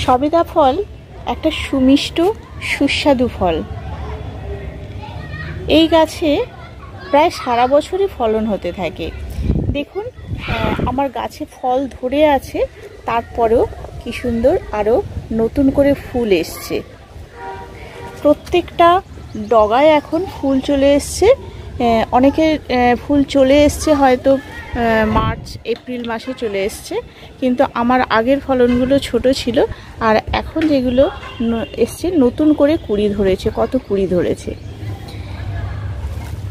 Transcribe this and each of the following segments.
সবেদা ফল একটা সুমিষ্ট সুস্বাদু ফল। এই গাছে প্রায় সারা বছরই ফলন হতে থাকে। দেখুন আমার গাছে ফল ধরে আছে, তারপরেও কি সুন্দর আরও নতুন করে ফুল এসছে। প্রত্যেকটা ডগায় এখন ফুল চলে এসছে। অনেকের ফুল চলে এসছে হয়তো মার্চ এপ্রিল মাসে চলে এসছে, কিন্তু আমার আগের ফলনগুলো ছোট ছিল, আর এখন যেগুলো এসছে নতুন করে কুড়ি ধরেছে। কত কুড়ি ধরেছে!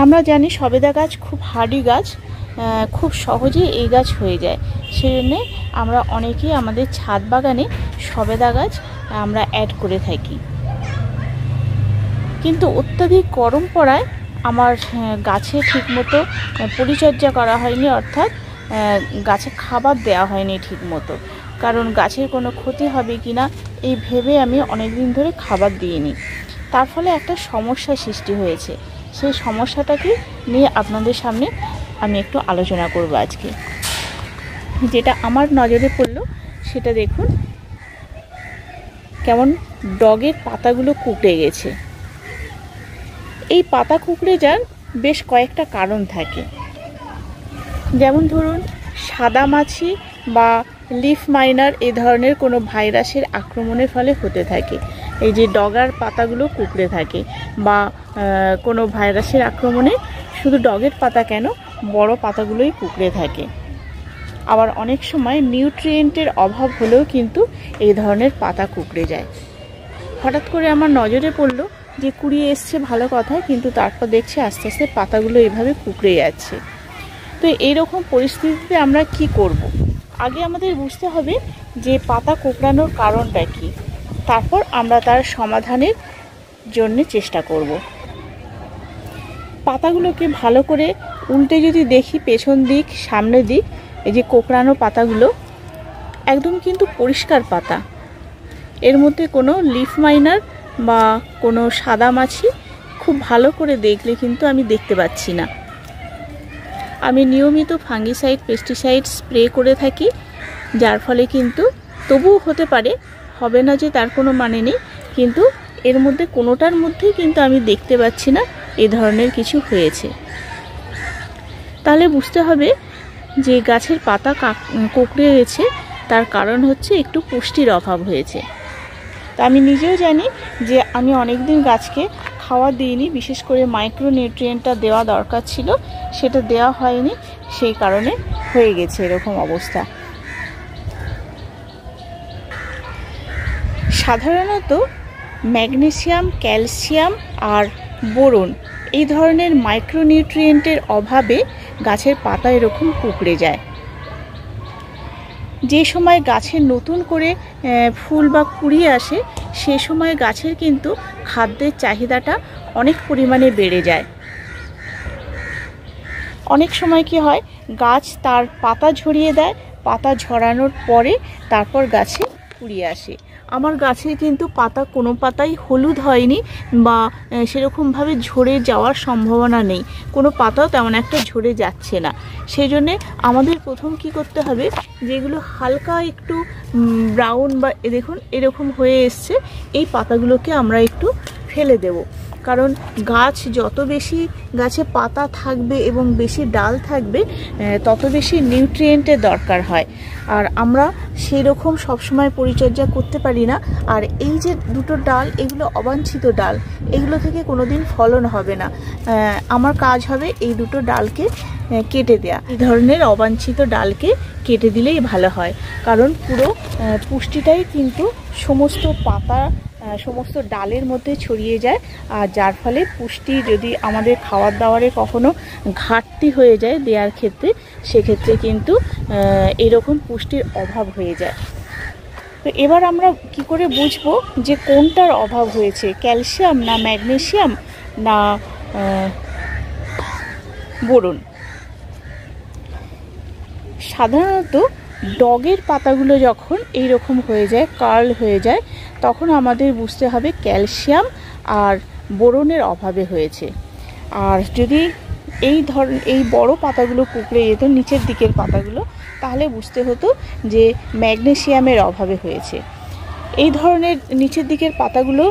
আমরা জানি সবেদা গাছ খুব হার্ডি গাছ, খুব সহজেই এই গাছ হয়ে যায়। সেজন্যে আমরা অনেকেই আমাদের ছাদ বাগানে সবেদা গাছ আমরা অ্যাড করে থাকি। কিন্তু অত্যাধিক গরম পড়ায় আমার গাছে ঠিকমতো পরিচর্যা করা হয়নি, অর্থাৎ গাছে খাবার দেওয়া হয়নি ঠিকমতো। কারণ গাছের কোনো ক্ষতি হবে কি না এই ভেবে আমি অনেক দিন ধরে খাবার দিইনি। তার ফলে একটা সমস্যা সৃষ্টি হয়েছে। সেই সমস্যাটাকে নিয়ে আপনাদের সামনে আমি একটু আলোচনা করব আজকে। যেটা আমার নজরে পড়লো সেটা দেখুন, কেমন ডগের পাতাগুলো কুঁকড়ে গেছে। এই পাতা কুঁকড়ে যার বেশ কয়েকটা কারণ থাকে। যেমন ধরুন সাদামাছি বা লিফ মাইনার এই ধরনের কোনো ভাইরাসের আক্রমণের ফলে হতে থাকে। এই যে ডগার পাতাগুলো কুঁকড়ে থাকে, বা কোনো ভাইরাসের আক্রমণে শুধু ডগের পাতা কেন, বড় পাতাগুলোই কুঁকড়ে থাকে। আবার অনেক সময় নিউট্রিয়েন্টের অভাব হলেও কিন্তু এই ধরনের পাতা কুঁকড়ে যায়। হঠাৎ করে আমার নজরে পড়লো যে কুড়িয়ে এসছে ভালো কথা, কিন্তু তারপর দেখছি আস্তে আস্তে পাতাগুলো এভাবে কুঁকড়ে যাচ্ছে। তো এইরকম পরিস্থিতিতে আমরা কি করব? আগে আমাদের বুঝতে হবে যে পাতা কুঁকড়ানোর কারণটা কি, তারপর আমরা তার সমাধানের জন্য চেষ্টা করব। পাতাগুলোকে ভালো করে উল্টে যদি দেখি, পেছন দিক সামনে দিক, এই যে কোঁকড়ানো পাতাগুলো একদম কিন্তু পরিষ্কার পাতা, এর মধ্যে কোনো লিফ মাইনার বা কোনো সাদামাছি খুব ভালো করে দেখলে কিন্তু আমি দেখতে পাচ্ছি না। আমি নিয়মিত ফাঙ্গিসাইড পেস্টিসাইড স্প্রে করে থাকি, যার ফলে কিন্তু তবুও হতে পারে, হবে না যে তার কোনো মানে নেই, কিন্তু এর মধ্যে কোনোটার মধ্যেই কিন্তু আমি দেখতে পাচ্ছি না এই ধরনের কিছু হয়েছে। তাহলে বুঝতে হবে যে গাছের পাতা কুঁকড়ে গেছে, তার কারণ হচ্ছে একটু পুষ্টির অভাব হয়েছে। তা আমি নিজেও জানি যে আমি অনেক দিন গাছকে খাওয়া দিইনি, বিশেষ করে মাইক্রো নিউট্রিয়েন্টটা দেওয়া দরকার ছিল, সেটা দেওয়া হয়নি, সেই কারণে হয়ে গেছে এরকম অবস্থা। সাধারণত ম্যাগনেসিয়াম, ক্যালসিয়াম আর বোরন এই ধরনের মাইক্রোনিউট্রিয়েন্টের অভাবে গাছের পাতা এরকম কুঁকড়ে যায়। যে সময় গাছের নতুন করে ফুল বা কুঁড়ি আসে, সে সময় গাছের কিন্তু খাদ্যের চাহিদাটা অনেক পরিমাণে বেড়ে যায়। অনেক সময় কি হয়, গাছ তার পাতা ঝরিয়ে দেয়, পাতা ঝরানোর পরে তারপর গাছে কুঁড়ি আসে। আমার গাছে কিন্তু পাতা কোনো পাতাই হলুদ হয়নি বা সেরকমভাবে ঝরে যাওয়ার সম্ভাবনা নেই, কোনো পাতাও তেমন একটা ঝরে যাচ্ছে না। সেই জন্যে আমাদের প্রথম কি করতে হবে, যেগুলো হালকা একটু ব্রাউন বা দেখুন এরকম হয়ে এসছে, এই পাতাগুলোকে আমরা একটু ফেলে দেব। কারণ গাছ যত বেশি গাছে পাতা থাকবে এবং বেশি ডাল থাকবে, তত বেশি নিউট্রিয়েন্টের দরকার হয়। আর আমরা সেই রকম সবসময় পরিচর্যা করতে পারি না। আর এই যে দুটো ডাল, এগুলো অবাঞ্ছিত ডাল, এগুলো থেকে কোনোদিন ফলন হবে না। আমার কাজ হবে এই দুটো ডালকে কেটে দেয়া। এই ধরনের অবাঞ্ছিত ডালকে কেটে দিলেই ভালো হয়, কারণ পুরো পুষ্টিটাই কিন্তু সমস্ত পাতা, সমস্ত ডালের মধ্যে ছড়িয়ে যায়। আর যার ফলে পুষ্টি যদি আমাদের খাবার দাবারে কখনো ঘাটতি হয়ে যায় দেওয়ার ক্ষেত্রে, সেক্ষেত্রে কিন্তু এরকম পুষ্টির অভাব হয়ে যায়। তো এবার আমরা কি করে বুঝবো যে কোনটার অভাব হয়েছে, ক্যালসিয়াম না ম্যাগনেসিয়াম না বোরন? সাধারণত ডগের পাতাগুলো যখন এই রকম হয়ে যায়, কার্ল হয়ে যায়, তখন আমাদের বুঝতে হবে ক্যালসিয়াম আর বোরনের অভাবে হয়েছে। আর যদি এই বড় পাতাগুলো কুঁকড়ে যেত, নিচের দিকের পাতাগুলো, তাহলে বুঝতে হতো যে ম্যাগনেসিয়ামের অভাবে হয়েছে। এই ধরনের নিচের দিকের পাতাগুলো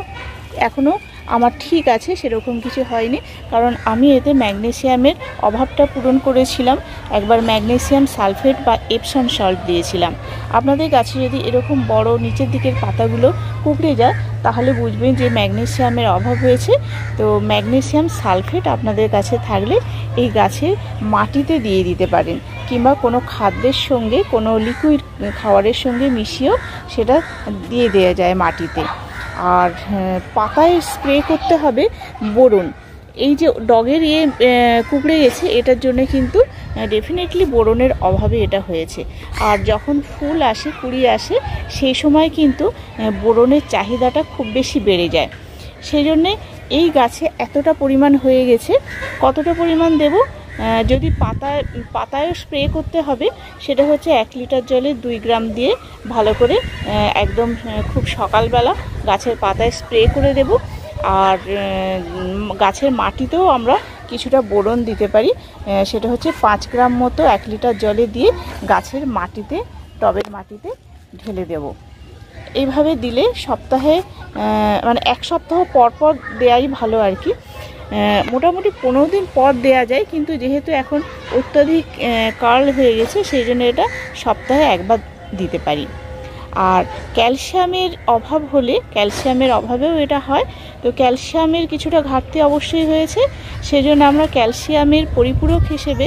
এখনও আমার ঠিক আছে, সেরকম কিছু হয়নি, কারণ আমি এতে ম্যাগনেসিয়ামের অভাবটা পূরণ করেছিলাম। একবার ম্যাগনেসিয়াম সালফেট বা এপসম সল্ট দিয়েছিলাম। আপনাদের গাছে যদি এরকম বড় নিচের দিকের পাতাগুলো কুঁকড়ে যায় তাহলে বুঝবেন যে ম্যাগনেসিয়ামের অভাব হয়েছে। তো ম্যাগনেসিয়াম সালফেট আপনাদের কাছে থাকলে এই গাছের মাটিতে দিয়ে দিতে পারেন, কিংবা কোনো খাদ্যের সঙ্গে, কোনো লিকুইড খাবারের সঙ্গে মিশিয়েও সেটা দিয়ে দেওয়া যায় মাটিতে। আর পাতায় স্প্রে করতে হবে বোরন। এই যে ডগের কুঁকড়ে গেছে, এটার জন্য কিন্তু ডেফিনেটলি বোরনের অভাবে এটা হয়েছে। আর যখন ফুল আসে, কুড়ি আসে, সেই সময় কিন্তু বোরনের চাহিদাটা খুব বেশি বেড়ে যায়। সেই জন্যে এই গাছে এতটা পরিমাণ হয়ে গেছে। কতটা পরিমাণ দেব? যদি পাতায় স্প্রে করতে হবে, সেটা হচ্ছে 1 লিটার জলে 2 গ্রাম দিয়ে ভালো করে একদম খুব সকালবেলা গাছের পাতায় স্প্রে করে দেব। আর গাছের মাটিতেও আমরা কিছুটা বোরন দিতে পারি, সেটা হচ্ছে 5 গ্রাম মতো 1 লিটার জলে দিয়ে গাছের মাটিতে, টবের মাটিতে ঢেলে দেব। এইভাবে দিলে সপ্তাহে মানে 1 সপ্তাহ পর পর দেওয়াই ভালো আর কি। মোটামুটি 15 দিন পর দেয়া যায়, কিন্তু যেহেতু এখন অত্যাধিক কার্ল হয়ে গেছে, সেই জন্য এটা সপ্তাহে একবার দিতে পারি। আর ক্যালসিয়ামের অভাব হলে, ক্যালসিয়ামের অভাবেও এটা হয়, তো ক্যালসিয়ামের কিছুটা ঘাটতি অবশ্যই হয়েছে। সেজন্য আমরা ক্যালসিয়ামের পরিপূরক হিসেবে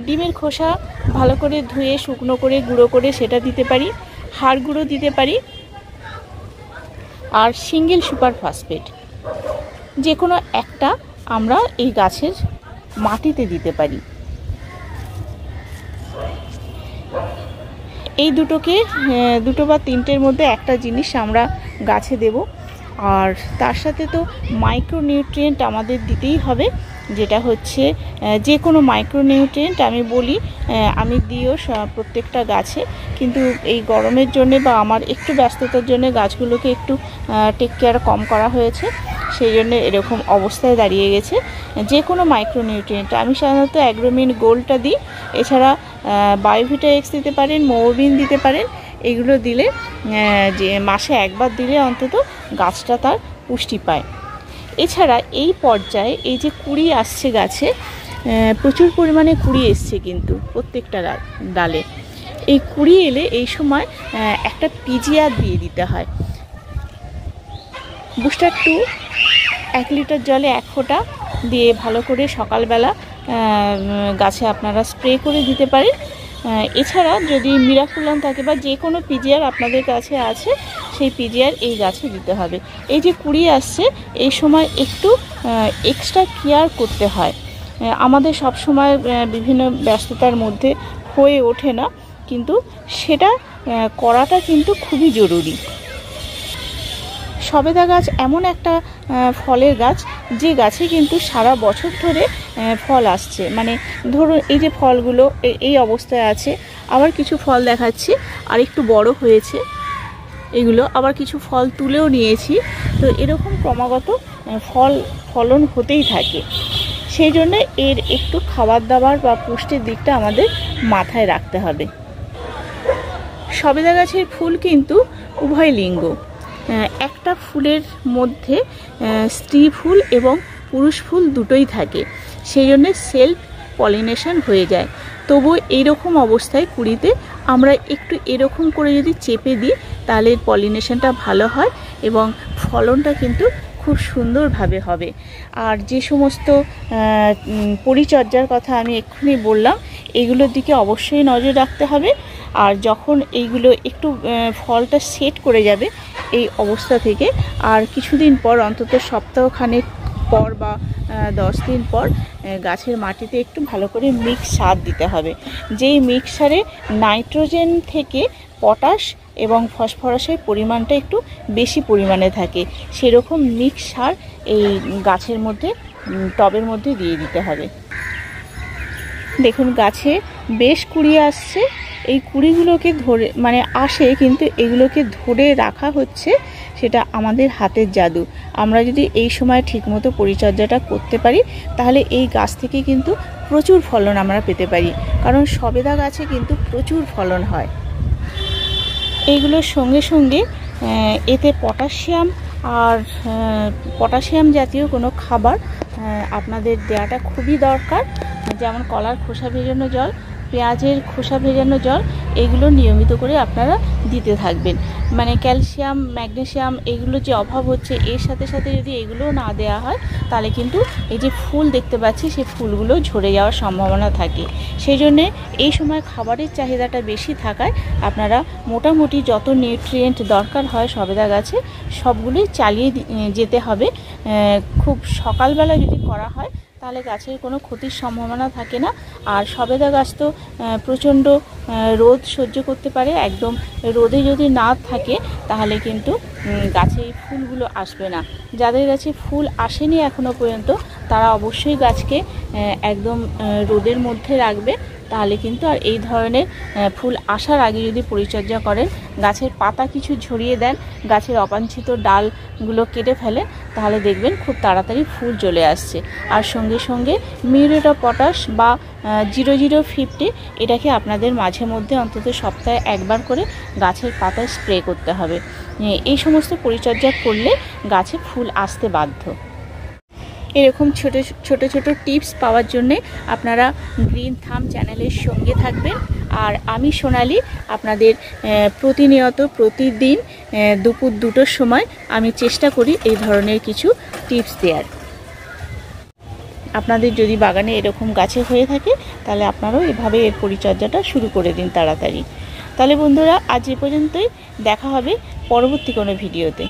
ডিমের খোসা ভালো করে ধুয়ে শুকনো করে গুঁড়ো করে সেটা দিতে পারি, হাড় গুঁড়ো দিতে পারি, আর সিঙ্গেল সুপার ফসফেট যে কোনো একটা আমরা এই গাছের মাটিতে দিতে পারি। এই দুটো বা তিনটের মধ্যে একটা জিনিস আমরা গাছে দেব। আর তার সাথে তো মাইক্রোনিউট্রিয়েন্ট আমাদের দিতেই হবে, যেটা হচ্ছে যে কোনো মাইক্রোনিউট্রিয়েন্ট আমি বলি, আমি দিও প্রত্যেকটা গাছে। কিন্তু এই গরমের জন্যে বা আমার একটু ব্যস্ততার জন্য গাছগুলোকে একটু টেক কেয়ার কম করা হয়েছে, সেই জন্য এরকম অবস্থায় দাঁড়িয়ে গেছে। যে কোনো মাইক্রোনিউট্রিয়েন্ট আমি সাধারণত অ্যাগ্রোমিন গোল্ডটা দিই, এছাড়া বায়োভিটা এক্স দিতে পারেন, মোবিন দিতে পারেন। এগুলো দিলে যে মাসে একবার দিলে অন্তত গাছটা তার পুষ্টি পায়। এছাড়া এই পর্যায়ে এই যে কুড়ি আসছে গাছে, প্রচুর পরিমাণে কুড়ি এসছে কিন্তু প্রত্যেকটা ডালে। এই কুড়ি এলে এই সময় একটা পিজিআর দিয়ে দিতে হয়। বুস্টার 2 1 লিটার জলে 1 ফোঁটা দিয়ে ভালো করে সকালবেলা গাছে আপনারা স্প্রে করে দিতে পারেন। এছাড়া যদি মিরাকুলাম থাকে বা যে কোনো পিজিআর আপনাদের কাছে আছে, সেই পিজিআর এই গাছে দিতে হবে। এই যে কুড়ি আসছে, এই সময় একটু এক্সট্রা কেয়ার করতে হয়। আমাদের সব সময় বিভিন্ন ব্যস্ততার মধ্যে হয়ে ওঠে না, কিন্তু সেটা করাটা কিন্তু খুবই জরুরি। সবেদা গাছ এমন একটা ফলের গাছ, যে গাছে কিন্তু সারা বছর ধরে ফল আসছে। মানে ধরুন এই যে ফলগুলো এই অবস্থায় আছে, আবার কিছু ফল দেখাচ্ছি আর একটু বড় হয়েছে, এগুলো আবার কিছু ফল তুলেও নিয়েছি। তো এরকম ক্রমাগত ফলন হতেই থাকে। সেই জন্য এর একটু খাবার দাবার বা পুষ্টির দিকটা আমাদের মাথায় রাখতে হবে। সবেদা গাছের ফুল কিন্তু উভয় লিঙ্গ। একটা ফুলের মধ্যে স্ত্রী ফুল এবং পুরুষ ফুল দুটোই থাকে, সেই জন্য সেলফ পলিনেশন হয়ে যায়। তবু এইরকম অবস্থায় কুড়িতে আমরা একটু এরকম করে যদি চেপে দিই, তাহলে পলিনেশনটা ভালো হয় এবং ফলনটা কিন্তু খুব সুন্দরভাবে হবে। আর যে সমস্ত পরিচর্যার কথা আমি এক্ষুনি বললাম, এগুলোর দিকে অবশ্যই নজর রাখতে হবে। আর যখন এইগুলো একটু ফলটা সেট করে যাবে এই অবস্থা থেকে, আর কিছুদিন পর অন্তত সপ্তাহখানেক পর বা 10 দিন পর গাছের মাটিতে একটু ভালো করে মিক্স সার দিতে হবে। যেই মিক্স সারে নাইট্রোজেন থেকে পটাশ এবং ফসফরাসের পরিমাণটা একটু বেশি পরিমাণে থাকে, সেরকম মিক্স সার এই গাছের মধ্যে, টবের মধ্যে দিয়ে দিতে হবে। দেখুন গাছে বেশ কুড়ি আসছে। এই কুড়িগুলোকে ধরে মানে আসে, কিন্তু এগুলোকে ধরে রাখা হচ্ছে, সেটা আমাদের হাতের জাদু। আমরা যদি এই সময় ঠিকমতো পরিচর্যাটা করতে পারি, তাহলে এই গাছ থেকে কিন্তু প্রচুর ফলন আমরা পেতে পারি। কারণ সবেদা গাছে কিন্তু প্রচুর ফলন হয়। এইগুলোর সঙ্গে সঙ্গে এতে পটাশিয়াম আর পটাশিয়াম জাতীয় কোনো খাবার আপনাদের দেওয়াটা খুবই দরকার। যেমন কলার খোসা ভেজানো জল, পেঁয়াজের খোসা ভেজানো জল, এগুলো নিয়মিত করে আপনারা দিতে থাকবেন। মানে ক্যালসিয়াম, ম্যাগনেসিয়াম এগুলো যে অভাব হচ্ছে, এর সাথে সাথে যদি এগুলো না দেওয়া হয় তাহলে কিন্তু এই যে ফুল দেখতে পাচ্ছি সেই ফুলগুলো ঝরে যাওয়ার সম্ভাবনা থাকে। সেই জন্যে এই সময় খাবারের চাহিদাটা বেশি থাকায় আপনারা মোটামুটি যত নিউট্রিয়েন্ট দরকার হয় সবেদা গাছে সবগুলোই চালিয়ে যেতে হবে। খুব সকালবেলা যদি করা হয় তাহলে গাছের কোনো ক্ষতির সম্ভাবনা থাকে না। আর সবেদা গাছ তো প্রচণ্ড রোদ সহ্য করতে পারে। একদম রোদে যদি না থাকে তাহলে কিন্তু গাছে এই ফুলগুলো আসবে না। যাদের গাছে ফুল আসেনি এখনও পর্যন্ত তারা অবশ্যই গাছকে একদম রোদের মধ্যে রাখবে, তাহলে কিন্তু আর এই ধরনের ফুল আসার আগে যদি পরিচর্যা করেন, গাছের পাতা কিছু ঝরিয়ে দেন, গাছের অবাঞ্ছিত ডালগুলো কেটে ফেলেন, তাহলে দেখবেন খুব তাড়াতাড়ি ফুল চলে আসছে। আর সঙ্গে সঙ্গে মিউরেট অফ পটাশ বা 0050 এটাকে আপনাদের মাঝে মধ্যে অন্তত সপ্তাহে একবার করে গাছের পাতায় স্প্রে করতে হবে। এই সমস্ত পরিচর্যা করলে গাছে ফুল আসতে বাধ্য। এরকম ছোট ছোট ছোট টিপস পাওয়ার জন্যে আপনারা গ্রিন থাম চ্যানেলের সঙ্গে থাকবেন। আর আমি সোনালি আপনাদের প্রতিনিয়ত প্রতিদিন দুপুর 2টোর সময় আমি চেষ্টা করি এই ধরনের কিছু টিপস দেওয়ার। আপনাদের যদি বাগানে এরকম গাছে হয়ে থাকে তাহলে আপনারাও এভাবে এর পরিচর্যাটা শুরু করে দিন তাড়াতাড়ি। তাহলে বন্ধুরা আজ এ পর্যন্তই, দেখা হবে পরবর্তী কোনো ভিডিওতে।